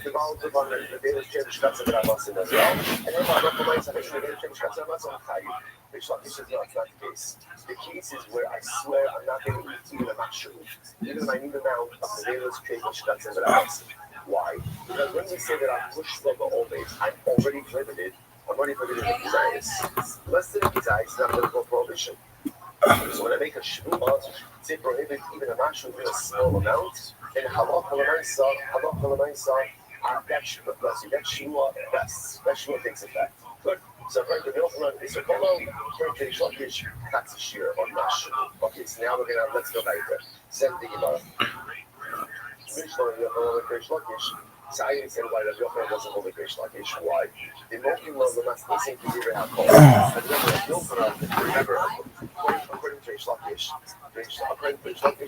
devolved upon the Davis Jewish Katzim Rabbasim as well. And then I recognize that the Davis Jewish Katzim Rabbasim Chayu. Which like this is not the case. The case is where I swear I'm not going to eat even a mushroom, even if I need amount of the Davis Jewish Katzim Rabbasim. Why? Because when we say that I'm push logo always, I'm already prohibited. I'm already prohibited with desires. Less than a desire is not going to go prohibition. So when I make a shmuma, say prohibit even a mushroom in a small amount, then halach halamaisa, that shmuma, that shmuma takes effect. Good. So according to Yochanan, it's a kolo, according to Shlokish, that's a shear on mushroom. Okay, so now we're going to, let's go back there. Same thing about so I didn't say why Rabbi Yochanan doesn't hold a Greish Lakish. Why? The Mokim was the last thing to give out. Remember, according to Greish Lakish,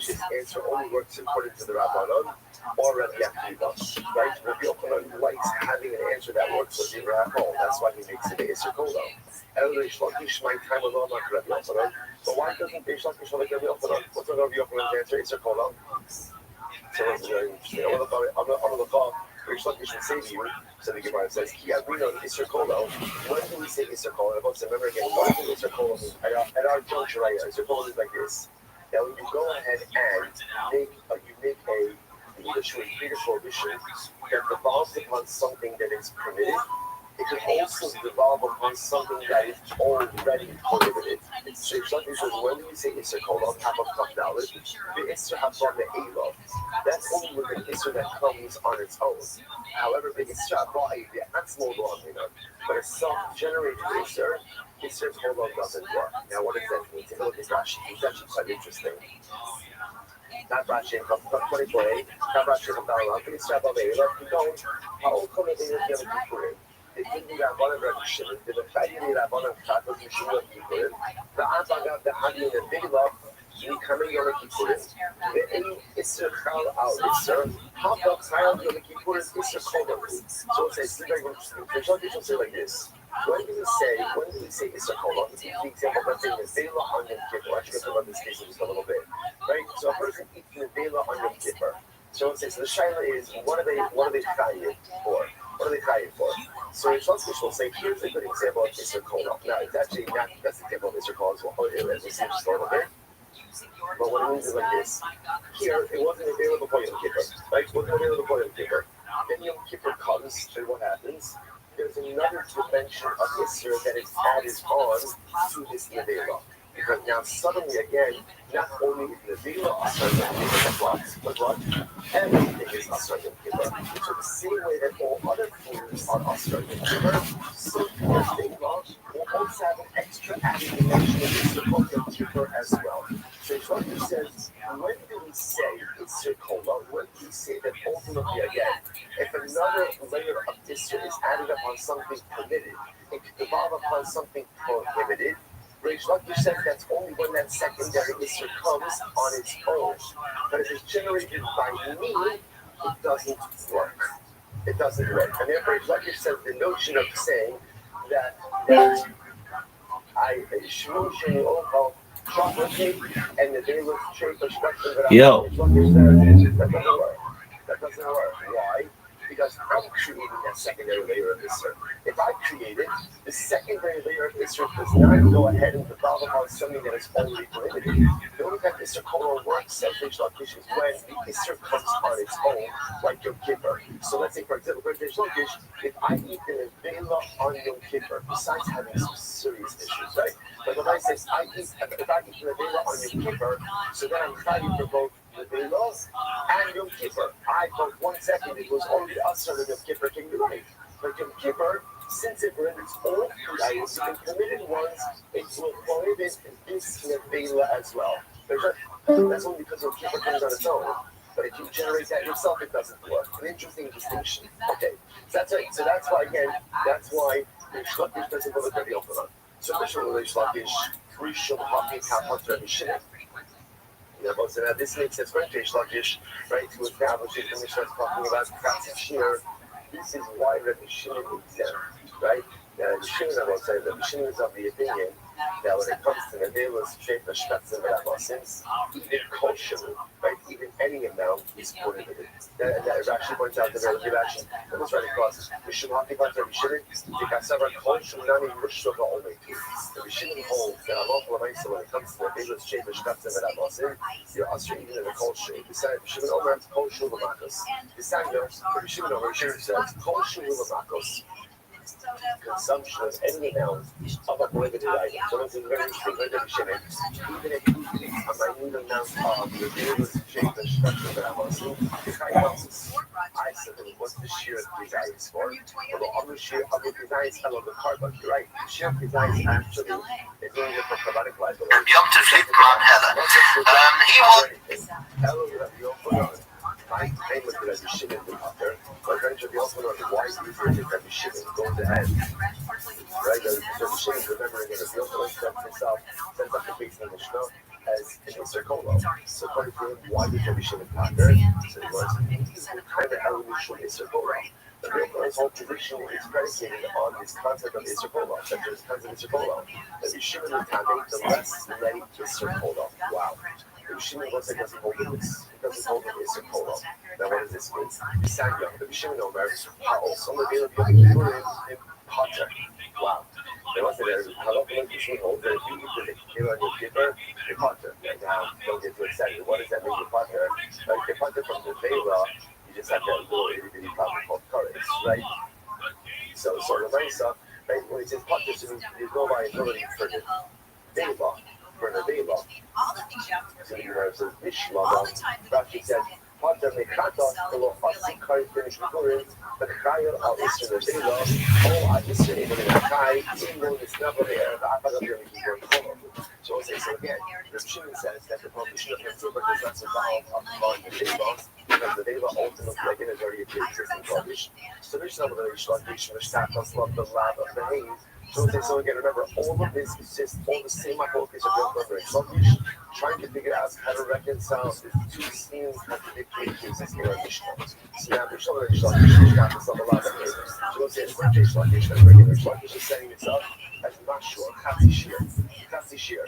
his answer only works according to the Rabbanon or Rabbi Akiva. Right? Rabbi Yochanan likes having an answer that works with the Rabbanon. That's why he makes it a Yisr Kola. Greish Lakish might time alone like Rabbi Yochanan. But why doesn't Greish Lakish like Rabbi Yochanan? What's Rabbi Yochanan's answer? Yisr Kola. So it's very interesting. I'm going to look up. Rish Lakish should say to you, so the Gemara says, we know Isser Kolo. When do we say Isser Kolo? And I want to remember again, what is Isser Kolo? At our juncture right here, Isser Kolo is like this. Now, when you go ahead and make a prohibition that devolves upon something that is permitted, it can also devolve upon something that is already prohibited. So Rish Lakish says, when do we say Isser Kolo? Top of Kafdalit, the Isser Hafon the Eilov. That's only with an Isser that comes on its own. However, the Isser Abai, that's more long, but a self-generated Isser Kolo doesn't work. Now, what does that mean? Take a look at Rashi. It's actually quite interesting. That Rashi in 24a, that Rashi in Kafdalit, the Isser Abai, you go, how old come it in the Yom Kippurim? It didn't be that one of Rabbi Shimon. The fact that one of Chatos Yeshua Kippurim, the Abagav, the Hadin, the Big Love, you come in Yom Kippurim, the Ein Isser Chal Al Isser, Hafak Chal Yom Kippurim Isser Kol. So it's very interesting. There's one thing to say like this. When do we say Isser Kol? The example that's in the Vela on Yom Kippur. I should go about this case in just a little bit. Right? So a person eats the Vela on Yom Kippur. So it says the Shaila is, what are they chayiv for? What are they chayiv for? So Rish Lakish will say, here's a good example of Isser Kol. Now, it's actually not the best example of Isser Kol as well, as we see just a little bit. But what it means is like this. Here, it wasn't available for Yom Kippur, right? It wasn't available for Yom Kippur. Then Yom Kippur comes, and what happens? There's another dimension of Isser that is added on to this Nevela. Because now suddenly again, not only is Nevela Asar Yom Kippur, but what? Everything is Asar Yom Kippur. So the same way that all other foods are Asar Yom Kippur, so Nevela will also have an extra added dimension of Isser Kol Yom Kippur as well. So Shloki says, when do we say Isser Kola? When do we say that ultimately again, if another layer of Isser is added upon something permitted, it could devolve upon something prohibited. Rish Lakish says that's only when that secondary Isser comes on its own. But if it's generated by me, it doesn't work. It doesn't work. And therefore, Rish Lakish says the notion of saying that I shmu sheni ochal chocolate cake and the day was straight perspective that that doesn't work. Why? Because I'm creating that secondary layer of Isser. If I create it, the secondary layer of Isser does not go ahead and devolve upon something that is already prohibited. The only time Isser Kol works, says Rish Lakish, is when the Isser comes on its own, like Yom Kippur. So let's say, for example, for Rish Lakish, if I eat the Nevela on Yom Kippur, besides having some serious issues, right? But when I say if I eat the Nevela on Yom Kippur, so then I'm trying to provoke Nevela and Yom Kippur. But 1 second, it was only us on Yom Kippur can be right. But Yom Kippur, since it brings all food items, the permitted ones, it will prohibit this Nevela as well. That's only because Yom Kippur comes on its own. But if you generate that yourself, it doesn't work. An interesting distinction. Okay, so that's right. So that's why, again, that's why Rish Lakish doesn't go with Rabbi Yochanan. So Rish Lakish, Rishon Hafi Kapat Rabbi Shimon. So now this makes sense for Rish Lakish, right, to establish it. The Mishnah is talking about Katzif Shir. This is why Rabbi Shimon is exempt, right? Now, Rabbi Shimon is of the opinion Now, when it comes to Nevelas, Sheba, Shkatzim, and Amasim, even kosher, right? Even any amount is prohibited. That Rashi points out the very good action. Let's write across. We should not be going to Rishimon. The Kasava kosher, Nani, Rishova, only. The Rishimon holds that Allah, when it comes to Nevelas, Sheba, Shkatzim, and Amasim, you're usher even in the kosher. Besides, Rishimon Omer, kosher, Lamakos. Besides, the Rishimon Omer, says, kosher, Lamakos. Consumption of any amount of a prohibited item. So this is very prohibited shimon. Even if you eat a minute amount of the various shapes and structure that I'm also, I said, what's the shear of design for? Well, I'm the shear of the design is the carbon, right? The shear of design is actually, it's only for carbonic life. Yom Tov Bran Helen. He will. My name was Rabbi Shimon the Upper, but eventually also know why is easier Rabbi Shimon goes ahead. Right? Rabbi Shimon remembering that Rabbi Yochanan sets himself, sets up the base in the Mishnah as an Isser Kolo. So according to him, why did Rabbi Shimon Pater? So he was kind of evolution Isser Kolo. The Yochanan's whole tradition is predicated on this concept of Isser Kolo, that there's concept of Isser Kolo. Rabbi Shimon would make the less ready Isser Kolo. Wow. Rabbi Shimon looks like doesn't hold this. He doesn't hold the Isser Kolo. Now what does this mean? Sanya, Rabbi Shimon Omer, also the Veil of Yom in Potter. Wow. There wasn't a halakha like Shimon hold that if you eat the Veil on your Kippur, you're Potter. And now don't get too excited. What does that mean, you're Potter? Like you're Potter from the Veil, you just have that little itty bitty problem called courage, right? So the Maisa, right, when it says Potter, so you go by ability for the Veil. For the Veil. So you know, it says Mishlama. Rashi said, Potter mekata lo asim kai finish kurin, but chayil al isra nevela, all I isra even in a chai, even though it's never there, the apagam yom kippur. So again, the Shimon says that the prohibition of Mitzvah does not survive on the Devas, because the Deva ultimately again is already a pre-existing prohibition. So there's no other Shlakish, Mishtakas, love the lab of the haze. So again, remember, all of this is just all the same focus of Yom Tov and Shlakish, trying to figure out how to reconcile the two seeming contradictory cases in our Mishnah. So now, Mishnah and Shlakish, Mishtakas, love the lab of the haze. So we'll say it's not just Shlakish, but regular Shlakish is setting this up as Mashur, Chatzi Shir.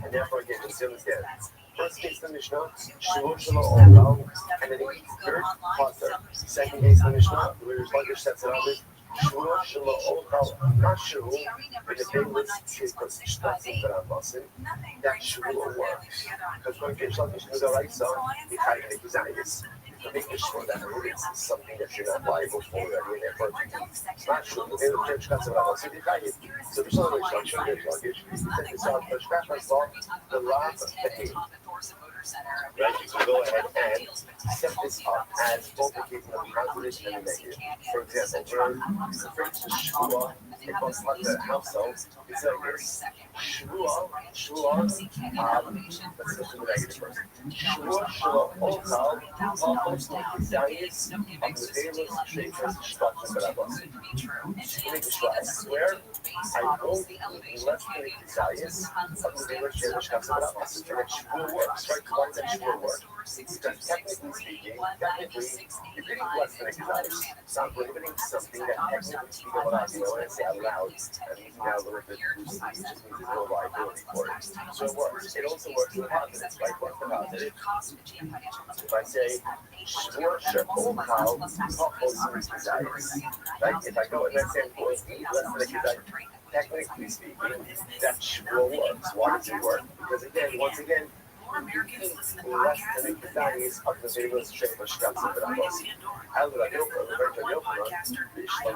And therefore, again, just to understand, first case the Mishnah, Shivur Shema Olam, and then third Potter. Second case the Mishnah, where Shlakish sets it up with Shivur Shema Olam, not Shivur, with the big list is because Shtatzim V'Ramasim, that Shivur works. Because when Shlakish knew the right song, he had to make his eyes. To make sure that it's something that you're not liable for already, and therefore it's not true. The little church cuts around. So there's another instruction in the luggage. You set this out, but scratch my fault, the lab of the hay. Right? You can go ahead and set this up as both the case of the positive and the negative. For example, we're referring to Shua, it was like the household. It's like this. Shua, let's go to the negative first. Shua, Okal, almost like the Zayas of the Veilus, Shapers, Shtatzim, V'Rabas. To make a Shua, I swear, I won't eat less than the Zayas of the Veilus, Shapers, Shtatzim, V'Rabas. And that Shua works, right? Why does that Shua work? Because technically speaking, if you're less than a Zayas, it's not prohibiting something that technically speaking, what I want to say out loud, and now a little bit loosely, it just means there's no liability for it. So it works. It also works with positives, right? What's the positive? If I say, Shvur Shekol desires, right? If I go and I say, less than a desire, technically speaking, that Shvur works. Why does it work? Because again, once again, less than the desires of the Veilus, Shapers, Shtatzim, V'Rabas. How did I go for the Virtual Yochanan? I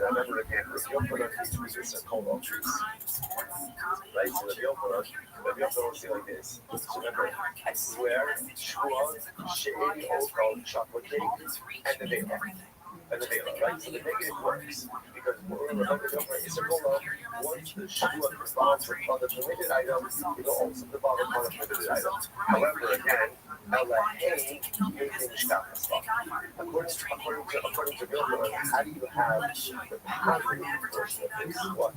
remember again, with Yochanan, these trees are called all trees. Right? So the Yochanan will say like this. So remember, I swear, Shua, She'eni, Okal, chocolate cake, and the Veil. And the Veil, right? So the negative works. Because remember, Yochanan is a Kolo. Once the Shua responds on the permitted item, it will also devolve upon the permitted item. However, again, According to Yochanan, how do you have the positive portion of this? What?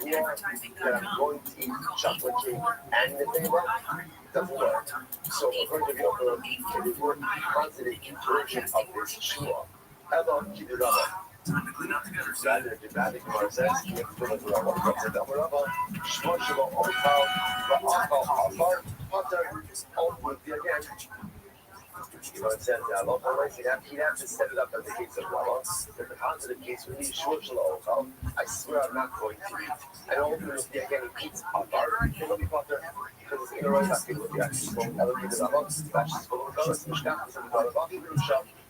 Shua, that I'm going to eat chocolate cake and the Veil? It doesn't work. So according to Yochanan, it is worth positive version of this Shua. Elon Kidurama. Rather than that, the Gemara says, you have to look at Rabbi Rothschild, Rabbi, Shmor Shelo Okal, Va'akal Afar, Potter, Old again. You know, it says that he'd have to set it up as the case of Rabbi. But the positive case would be Shmor Shelo Okal. I swear I'm not going to eat. And ultimately, again, he eats Afar, it'll be Potter. Because it's in a right back, it would be actually called elevated Rabbi, that's full of colors, Mishkach, and Rabbi,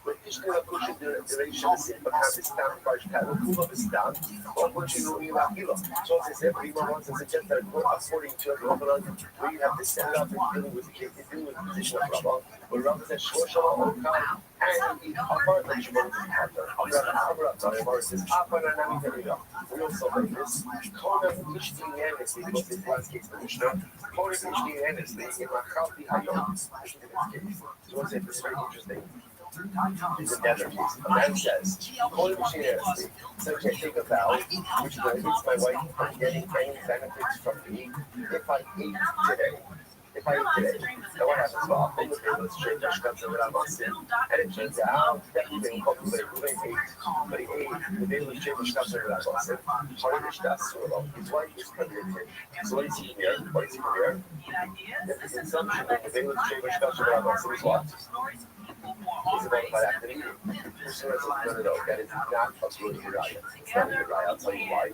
with Ishmael pushing the duration of sin, but have this down by Shkala, of this down, or pushing only Lakila. So as I said, Prima wants to suggest that according to a Rabbanan, where you have to set it up and dealing with the case, dealing with the position of Rabban, where Rabban says, Shor Shalom Okal, and the upper and Shimon Hatter. Rabban says, Upper and Nami. We also learn this. Kona Ishti Yanis, because in last case, the Mishnah, Kona Ishti Yanis, in Machalti Hayom, so I said, this is very interesting. It's a desert piece. A man says, according to Shia, so I take a vow, which prohibits my wife from getting any benefits from me if I eat today. If I eat today, then what happens? Well, I'll the table straight, and it turns out that he didn't come to the ate, but he ate the table straight, his wife is pregnant. So what is he here? What is he here? The consumption of the table straight is what? It's about activity. No, that is not a good raya. It's not a good raya. I'll tell you why.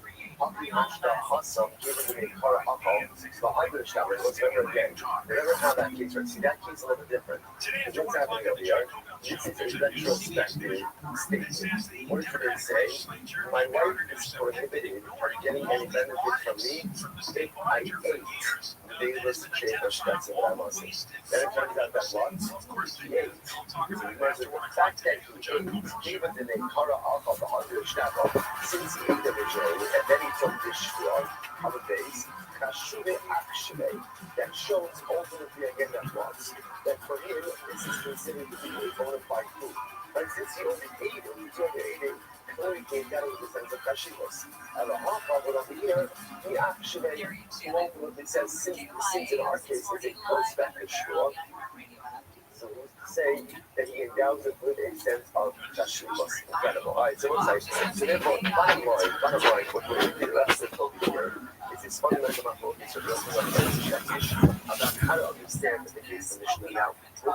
Remember how that case works? See, that case is a little bit different. What's happening over here? This is a retrospective statement. What does it say? My wife is prohibited from getting any benefit from me if I ate. They listen to change that's what I want to see. Then it turns out that what? He ate. So the fact that he ate, even in a kara off of the 100 shtaba, since he ate originally, and then he took this shua on the base, kashuve actually, that shows ultimately again that was, that for him, this is considered to be a bona fide food. But since he only ate it, he only ate it, only came down with the sense of kashivas. And the half of it over here, he actually, ultimately says, since in our case, it's a prospective shua, so say that he endows it with a sense of kashivas. Incredible. All right, so what's that? So therefore, bottom line, what we're going to do, that's the focus here, is this fundamental focus about how to understand the case of Mishnah. Now,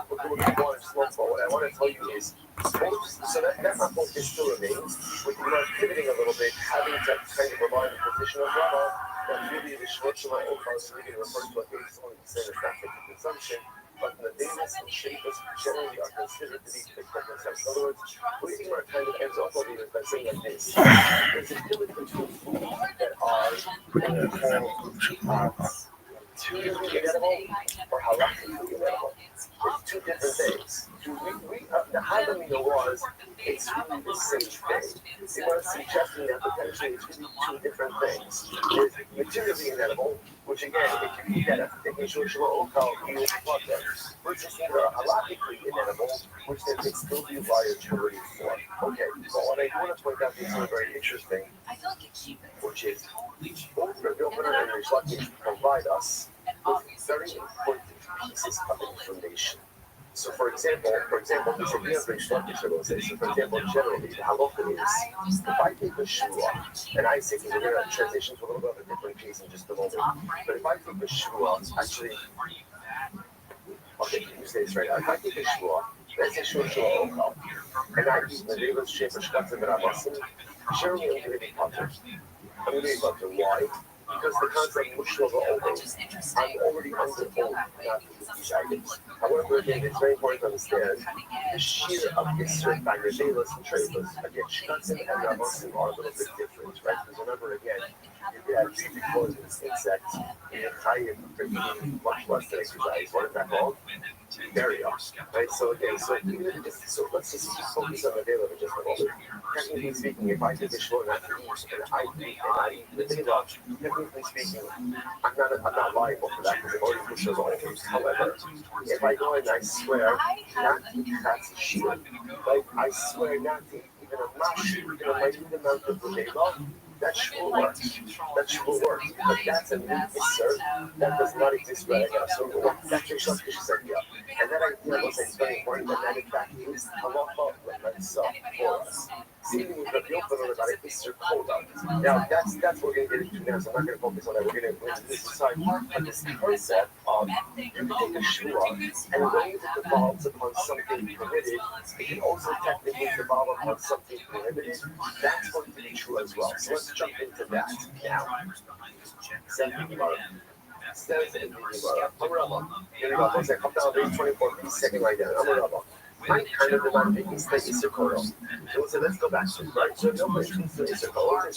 we're going to go slow forward. I want to tell you is, so that my focus still remains, with you pivoting a little bit, having to kind of provide the position of Rabba, that really the Shvotshima Okal, so we can refer to a case only to say it's not for consumption, but the Davis and Shapers generally are considered to be for consumption. In other words, we see our kind of ends off of it by saying like this. There's a difference between foods that are too inedible or halachically inedible. It's two different things. The Hagamina was, it's really the same thing. They were suggesting that potentially it's really two different things. There's materially inedible, which again, if you eat that after taking Shua Okal, you will plug them. Versus either halachically inedible, which then could still be wired to already for. Okay, but what I want to point out is something very interesting, which is both Rabbi Yochanan and Rish Lakish provide us with very important pieces of information. So, for example, this idea of Rish Lakish, I will say. So, for example, generally, the halacha is if I take a shua, and I say, because we're going to transition to a little bit of a different case in just a moment, but if I take a shua, actually, okay, you say this right. If I take a shua, let's say shua okal, and I eat the Davis Shepherd Shkatzim and Amasim, surely I'm going to be putter. I'm going to be putter. Why? Because the concept of Shua Okal, I'm already under oath not to eat these items. However, again, it's very important to understand the sheer of Yisr by Revelas and Trevelus. Again, Shkatzim and Amasim are a little bit different, right? Because remember, again, if you have three poisonous insects in a chayyim for eating much less than exercise, what is that called? Burial, right? So again, so let's just focus on the day for just a moment. Technically speaking, if I take a short not to eat and I eat the day technically speaking, I'm not liable for that because I've already pushed those items. However, if I go and I swear not to eat that's shit, like I swear not to eat even a mash, even a minute amount of the day that will work. That will work. But that's a new sir. That does not exist right now. So what that takes up is said, yeah. And that idea was it's very important, and that in fact is halacha l'maisa for us. Same with Rabbi Yochanan about an Isser Koda. Now that's what we're going to get into now, so I'm not going to focus on that. We're going to go into this side. But this concept of you can take a shua, and when it devolves upon something permitted, it can also technically devolve upon something prohibited. That's going to be true as well. So let's jump into that now. Says in the Gemara, here we go. Once I come down to page 24, please second line down. Amarabba. My kind of demanding is the Isser Koda. So let's go back to it, right? So no place is the Isser Koda.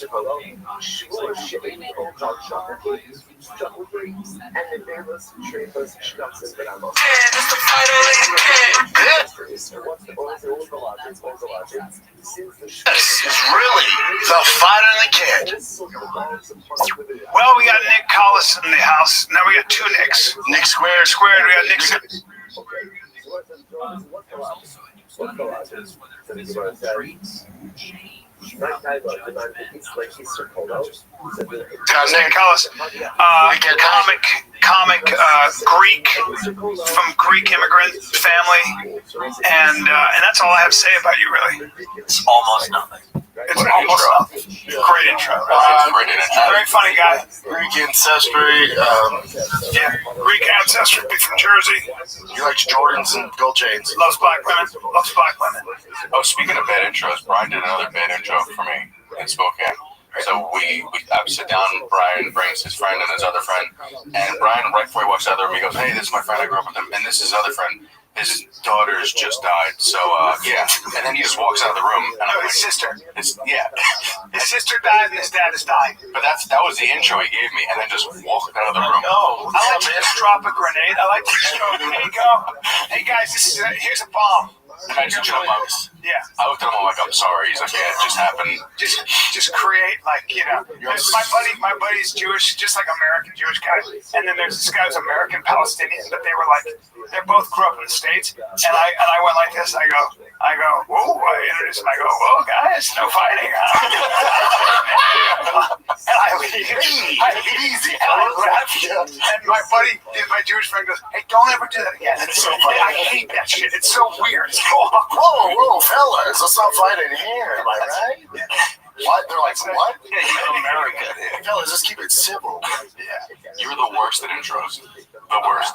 Shua Shivin Okal Shakati, Shakati, and the Bearless, Trapers, Shucks, and Banamos. It's the fight What's the logic? This is really the fight of the kid. Well, we got Nick Collis in the house. Now we got two Nicks. Nick Squared. We got Nick. Nick Collis, comic Greek, from Greek immigrant family, and that's all I have to say about you, really. It's almost nothing. It's almost nothing. Great intro. Great intro. Very funny guy. Greek ancestry. Yeah, Greek ancestry, from Jersey. He likes Jordans and gold chains. Loves black women. Loves black women. Oh, speaking of bad intros, Brian did another bad intro for me in Spokane. So I sit down, Brian brings his friend and his other friend, and Brian, right before he walks out of the room, he goes, "Hey, this is my friend, I grew up with him, and this is his other friend. His daughter's just died, so, yeah." And then he just walks out of the room. And No, I'm his sister. Yeah. His sister died and his dad has died. But that was the intro he gave me, and then just walked out of the room. No, I like to just drop a grenade. I like to just go, here you go. Hey guys, here's a bomb. Imagine chipmunks. Yeah. I looked at him, I'm like, "I'm sorry." He's like, "Yeah, it just happened." Just create, like, my buddy's Jewish, just like American Jewish guy, and then there's this guy who's American Palestinian, but they were like, they both grew up in the States, and I went like this, I go, whoa, I introduced him, I go, "Whoa, guys, no fighting, huh?" And I leave, easy, and I left, and my buddy, my Jewish friend goes, "Hey, don't ever do that again." It's so funny. I hate that shit. It's so weird. It's so awkward. Whoa, fellas, let's not fight in here, am I right? What? They're like, what? Yeah, you America. Fellas, let's keep it civil. You're the worst at intros. The worst.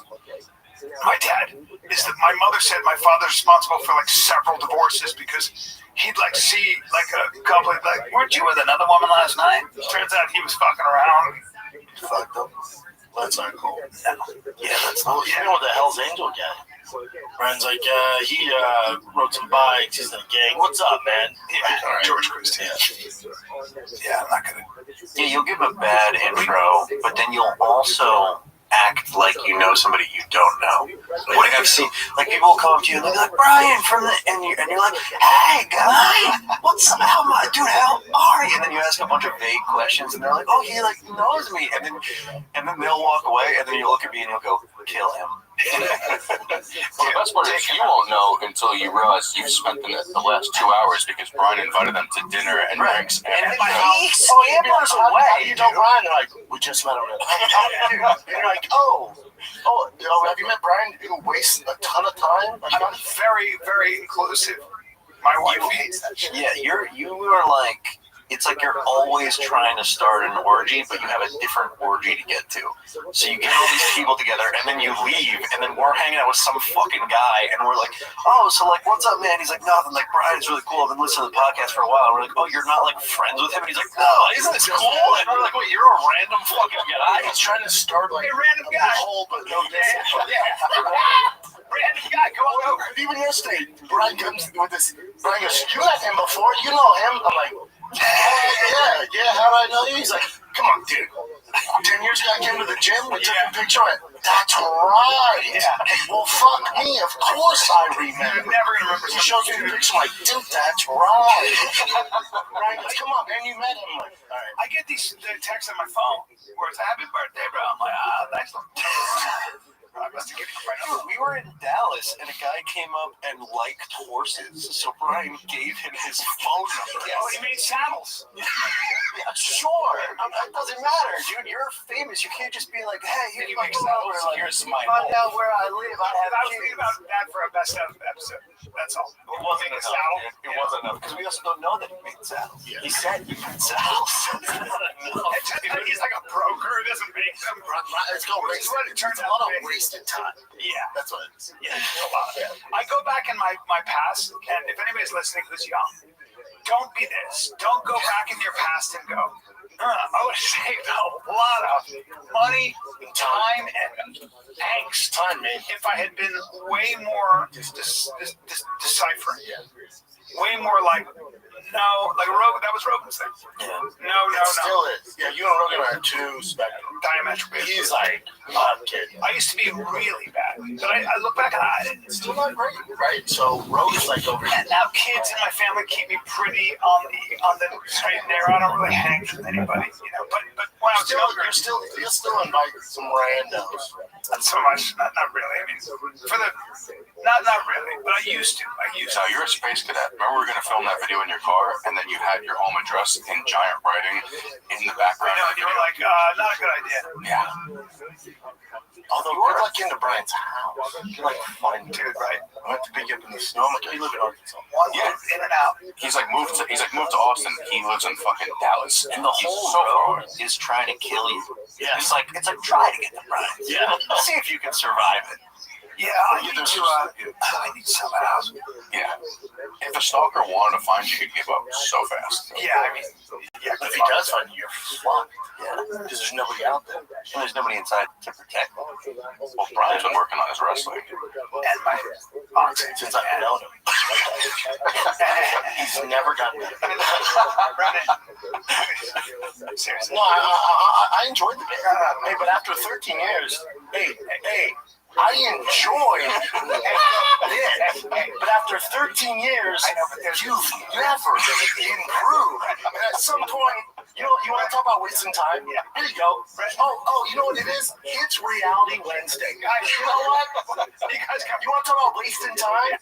My dad is my mother said my father's responsible for like several divorces because he'd like see like a couple like, "Weren't you with another woman last night?" Turns out he was fucking around. Fucked up. That's not cool. Yeah, that's You know the Hell's Angel guy? Brian's like, he rode some bikes, he's in a gang. What's up, man? Yeah, George Christie. Yeah, I'm not gonna. Yeah, you'll give a bad intro, but then you'll also act like you know somebody you don't know. Like I've seen, like people will come up to you and they'll be like, "Brian from the," and you're like, "Hey guy, what's up? How are you?" And then you ask a bunch of vague questions, and they're like, "Oh, he like knows me," and then they'll walk away, and then you look at me and you'll go, "Kill him." Well, the best part is you won't know until you realize you've spent the last 2 hours because Brian invited them to dinner and drinks. And in my house, he was away. You know Brian? They're like, "We just met him." And you're like, oh, have you met Brian who wastes a ton of time? Like, I'm very, very inclusive. My wife hates that shit. Yeah, you are like, it's like you're always trying to start an orgy, but you have a different orgy to get to. So you get all these people together, and then you leave, and then we're hanging out with some fucking guy, and we're like, "Oh, so like, what's up, man?" He's like, "Nothing. Like, Brian's really cool. I've been listening to the podcast for a while." And we're like, "Oh, you're not like friends with him?" And he's like, "No, isn't this cool?" And we're like, "Wait, you're a random fucking guy?" I was trying to start like Hey, random guy. whole, but no, this. Random guy, come on over. Even yesterday, Brian comes with this. Brian goes, "You met him before? You know him?" I'm like, yeah, how do I know you? He's like, "Come on, dude. 10 years ago I came to the gym, we took a picture of it." That's right. Yeah. Well, fuck me. Of course I remember. You're never gonna remember. He shows me the picture, I'm like, "Dude, that's right." Brian goes, "Come on, man, you met him." I'm like, all right. I get the texts on my phone where it's "Happy birthday, bro." I'm like, "Ah, thanks." I must have given you my number. We were in Dallas, and a guy came up and liked horses, so Brian gave him his phone number. Oh, he made saddles. Yeah, sure. It doesn't matter, dude. You're famous. You can't just be like, hey, Did you here's my make phone number. saddles? Like, Here's my find out where I live. I have I was thinking kids. about that for a best of episode. That's all. It wasn't Make a enough. saddle. It wasn't enough because we also don't know that he made saddles. Yeah. He said he made saddles. He's like a broker who doesn't make them. It's called Which is what it turns It's a lot out of to be. wasted time. Yeah. That's what it is. Yeah, a lot. I go back in my past, and if anybody's listening who's young, don't be this. Don't go back in your past and go, I would have saved a lot of money, time, and angst Time, man. if I had been way more deciphering. Way more like, no, like Rogan, that was Rogan's thing. No. It still is. Yeah, you and Rogan are two spectrum. Diametrically. He's like, I'm kidding. I used to be really bad, but I look back and It's still not great, right? So Rogan's like over here. and now kids in my family keep me pretty on the straight and narrow. I don't really hang with anybody, you know. But when I was younger, You'll still invite some randos. not so much. Not really. I mean, for the not really, but I used to. So you're a space cadet. Remember we were going to film that video in your car, and then you had your home address in giant writing in the I background. know, of the you were video. like, not a good idea. Yeah. Although we're like into Brian's house. You're like fun Dude, right? I went to pick you up in the snow. I'm like, oh, you live in Arkansas. Yeah, in and out. He's like moved to Austin. He lives in fucking Dallas. And the He's whole so road far. is trying to kill you. Yeah. It's like try to get to Brian. Yeah. See if you can survive it. Yeah, I need to sell my house. Yeah. If the stalker wanted to find you, he'd give up so fast. Yeah, I mean, yeah. If he does find you, you're fucked. Yeah. Because there's nobody out there. And there's nobody inside to protect him. Well, Brian's been working on his wrestling. And my aunt. Since I've known him. He's never gotten better. Seriously. No, I enjoyed the bit. Hey, but after 13 years, hey, I enjoyed it. But after 13 years, you've never improved. And at some point, you want to talk about wasting time? Yeah. Here you go. Oh, you know what it is? It's Reality Wednesday. Guys, you know what? You want to talk about wasting time?